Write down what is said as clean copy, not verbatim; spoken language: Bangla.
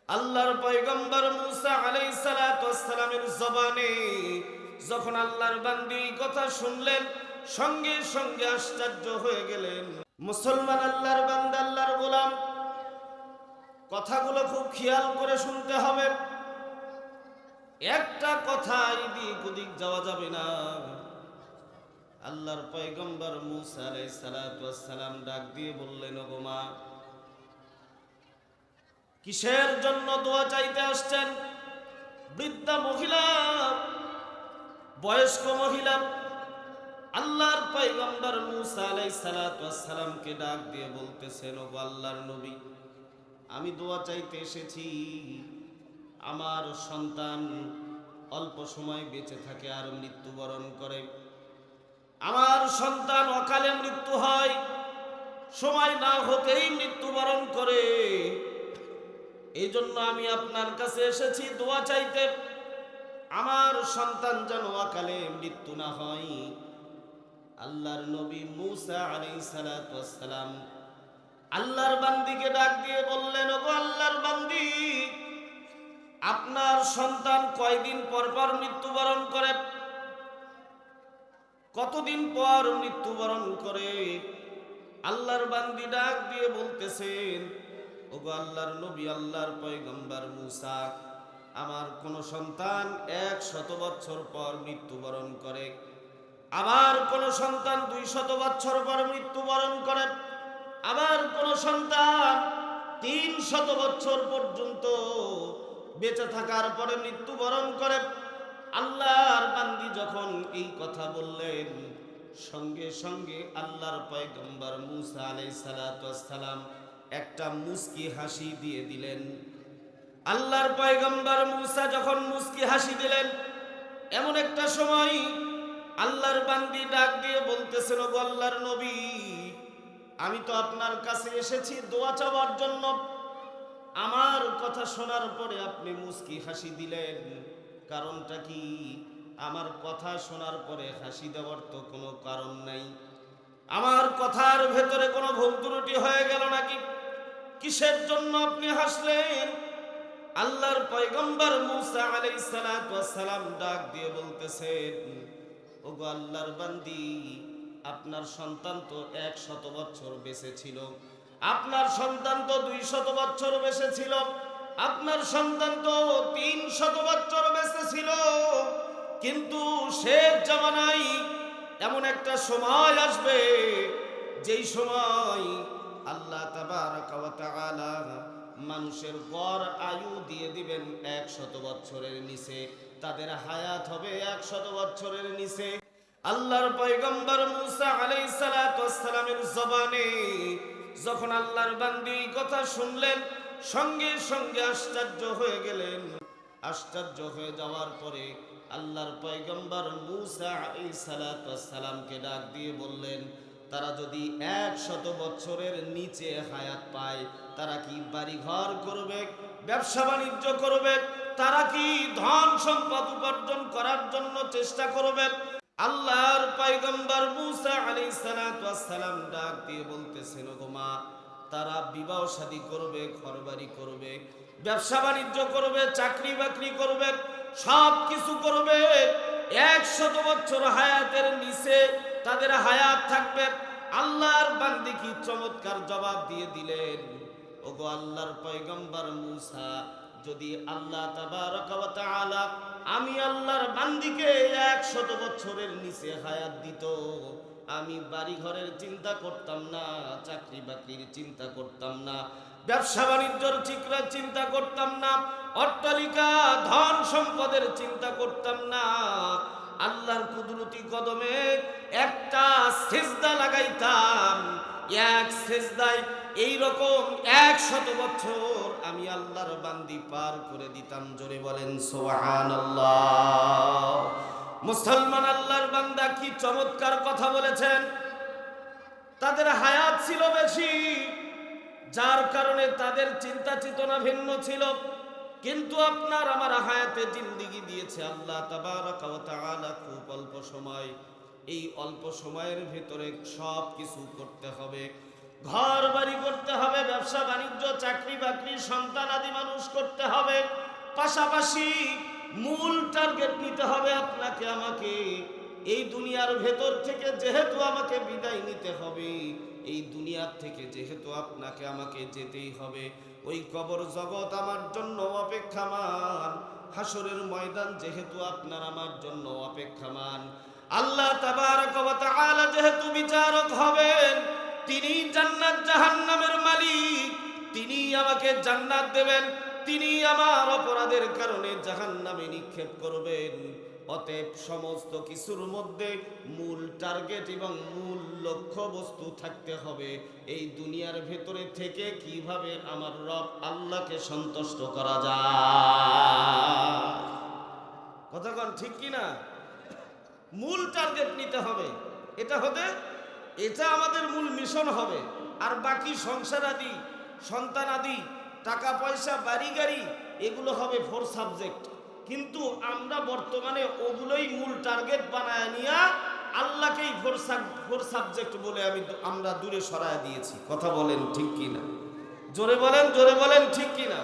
আল্লাহর পয়গম্বর মুসা আলাইহিস সালাতু ওয়াস সালামের জবানে যখন আল্লাহর বান্দী কথা শুনলেন, সঙ্গে সঙ্গে আশ্চর্য হয়ে গেলেন। মুসলমান আল্লাহর বান্দা, আল্লাহর গোলাম, কথাগুলো খুব খেয়াল করে শুনতে হবে। একটা কথা এদিক ওদিক যাওয়া যাবে না। আল্লাহর পয়গম্বর মুসা আলাইহিস সালাতু ওয়াস সালাম ডাক দিয়ে বললেন, ওগো মা, কিসের জন্য দোয়া চাইতে আসছেন? বৃদ্ধা মহিলা, বয়স্ক মহিলা আল্লাহর পয়গম্বর মুসা আলাইহিস সালাতু ওয়াস সালামকে ডাক দিয়ে বলতেছেন, ওগো আল্লাহর নবী, আমি দোয়া চাইতে এসেছি। আমার সন্তান অল্প সময় বেঁচে থাকে আর মৃত্যুবরণ করে। আমার সন্তান অকালে মৃত্যু হয়, সময় না হতেই মৃত্যুবরণ করে। এই জন্য আমি আপনার কাছে এসেছি দোয়া চাইতে, আমার সন্তান যেন অকালে মৃত্যু না হয়। আল্লাহর নবী মুসা আলাইহিস সালাতু ওয়াস সালাম আল্লাহর বান্দীকে ডাক দিয়ে বললেন, ওগো আল্লাহর বান্দী, আপনার সন্তান কয়দিন পর পর মৃত্যুবরণ করে? কতদিন পর মৃত্যুবরণ করে? আল্লাহর বান্দী ডাক দিয়ে বলতেছেন, ওগো আল্লাহর নবী, আল্লাহর পয়গম্বর মুসা, আমার কোন সন্তান 100 বছর পর মৃত্যুবরণ করে, আমার কোন সন্তান 200 বছর পর মৃত্যুবরণ করে, আমার কোন সন্তান 300 বছর পর্যন্ত বেঁচে থাকার পরে মৃত্যুবরণ করে। আল্লাহর বান্দী যখন এই কথা বললেন, সঙ্গে সঙ্গে আল্লাহর পয়গম্বর মুসা আলাইহিস সালাতু ওয়াস সালাম একটা মুস্কি হাসি দিয়ে দিলেন। আল্লাহর পয়গম্বর মুসা যখন মুস্কি হাসি দিলেন, এমন একটা সময় আল্লাহর বান্দী ডাক দিয়ে বলতেছেন, ওগো আল্লাহর নবী, আমি তো আপনার কাছে এসেছি দোয়া চাওয়ার জন্য। আমার কথা শোনার পরে আপনি মুস্কি হাসি দিলেন, কারণটা কি? আমার কথা শোনার পরে হাসি দেওয়ার তো কোনো কারণ নাই। আমার কথার ভেতরে কোনো ভুল ত্রুটি হয়ে গেল নাকি? কিসের জন্য আপনি হাসলেন? আল্লাহর পয়গম্বর মুসা আলাইহিস সালাতু ওয়াস সালাম ডাক দিয়ে বলতেছেন, ওগো আল্লাহর বান্দী, আপনার সন্তান তো 100 বছর বেঁচে ছিল, আপনার সন্তান তো 200 বছর বেঁচে ছিল, আপনার সন্তান তো 300 বছর বেঁচে ছিল। কিন্তু শেষ জামানায় এমন একটা সময় আসবে, যেই সময় আল্লাহ তাবারাকা ওয়া তাআলা মানুষের গড় আয়ু দিয়ে দিবেন 100 বছরের নিচে, তাদের হায়াত হবে 100 বছরের নিচে। আল্লাহর পয়গম্বর মুসা আলাইহিস সালাতু ওয়াস সালামের জবানে যখন আল্লাহর বান্দী কথা শুনলেন, সঙ্গে সঙ্গে আশ্চর্য হয়ে গেলেন। আশ্চর্য হয়ে যাওয়ার পরে আল্লাহর পয়গম্বর মুসা আলাইহিস সালাতু ওয়াস সালামকে ডাক দিয়ে বললেন, তারা যদি 100 বছরের নিচে হায়াত পায়, তারা কি বাড়ি ঘর করবে, ব্যবসা বাণিজ্য করবে, তারা কি ধন সম্পদ উপার্জন করার জন্য চেষ্টা করবে? আল্লাহর পয়গম্বর মুসা আলাইহিস সালাতু ওয়াস সালাম ডাক দিয়ে বলতেছেন, ওগো মা, তারা বিবাহ শাদী করবে, ঘরবাড়ি করবে, ব্যবসা বাণিজ্য করবে, চাকরি বাকরি করবে, সব কিছু করবে। 100 বছর হায়াতের নিচে তাদের হায়াত থাকবে। আল্লাহর বান্দী কি চমৎকার জবাব দিয়ে দিলেন, ওগো আল্লাহর পয়গম্বর মুসা, যদি আল্লাহ তাবারাকা ওয়া তাআলা আমি আল্লাহর বান্দীকে 100 বছরের নিচে হায়াত দিত, আমি বাড়ি ঘরের চিন্তা করতাম না, চাকরি বাকরির চিন্তা করতাম না, ব্যবসা বাণিজ্যর চিন্তা করতাম না, অট্টালিকা ধন সম্পদের চিন্তা করতাম না। আল্লাহর কুদরতি কদমে একটা সিজদা লাগাইতাম, এক সিজদায় এইরকম 100 বছর আমি আল্লাহর বান্দি পার করে দিতাম। জোরে বলেন সুবহানাল্লাহ। মুসলমান আল্লাহর বান্দা কি চমৎকার কথা বলেছেন। তাদের হায়াত ছিল বেশি, যার কারণে তাদের চিন্তা চেতনা ভিন্ন ছিল। কিন্তু আপনার আমার হায়াতে জিন্দেগি দিয়েছে আল্লাহ তাবারাকা ওয়া তাআলা খুব অল্প সময়। এই অল্প সময়ের ভিতরে সব কিছু করতে হবে। ঘর বাড়ি করতে হবে, ব্যবসা বাণিজ্য, চাকরি বাকরি, সন্তান আদি মানুষ করতে হবে। পাশাপাশি মূল টার্গেট নিতে হবে আপনাকে আমাকে, এই দুনিয়ার ভেতর থেকে যেহেতু আমাকে বিদায় নিতে হবে, এই দুনিয়ার থেকে যেহেতু আপনাকে আমাকে যেতেই হবে, ওই কবর জগৎ আমার জন্য অপেক্ষামান, হাসরের ময়দান যেহেতু আপনার আমার জন্য অপেক্ষামান, আল্লাহ তাবারক ওয়া তাআলা যেহেতু বিচারক হবেন, তিনি জান্নাত জাহান্নামের মালিক, তিনি আমাকে জান্নাত দেবেন, তিনি আমার অপরাধের কারণে জাহান্নামে নিক্ষেপ করবেন। অতএব সমস্ত কিছুর মধ্যে মূল টার্গেট এবং মূল লক্ষ্য বস্তু থাকতে হবে এই দুনিয়ার ভেতরে থেকে কিভাবে আমার রব আল্লাহকে সন্তুষ্ট করা যায়। কথা কোন ঠিক কিনা? মূল টার্গেট নিতে হবে, এটা আমাদের মূল মিশন হবে। আর বাকি সংসার আদি, সন্তান আদি, টাকা পয়সা, বাড়ি গাড়ি, এগুলো হবে ফোর সাবজেক্ট। কিন্তু আমরা বর্তমানে ওগুলোই মূল টার্গেট বানায় নিয়ে আল্লাহকেই ফোর সাবজেক্ট বলে আমরা দূরে সরায় দিয়েছি। কথা বলেন ঠিক কিনা? জোরে বলেন ঠিক কিনা?